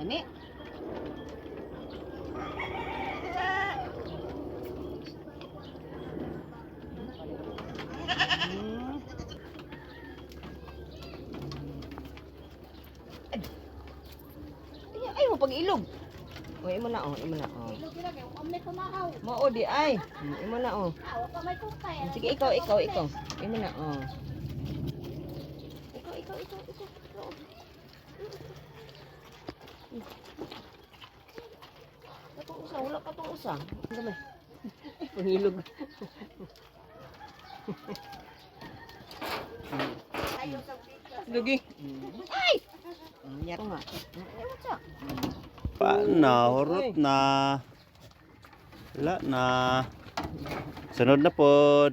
gani. Ay mo pag ilog. O imo na oh, imo na oh. Ilog ila kay umne kumahaw. Mao di ay. Imo na oh. Aw pa may kupay. Sige ikaw. Imo na oh. Ikaw. Patong usa, wala patong usa. Gamay. Pangilog. Ayo sa picture. Lugi. Ay! Nyaro nga. Ano sa? Paano? Hurot na. Wala na. Sunod na po.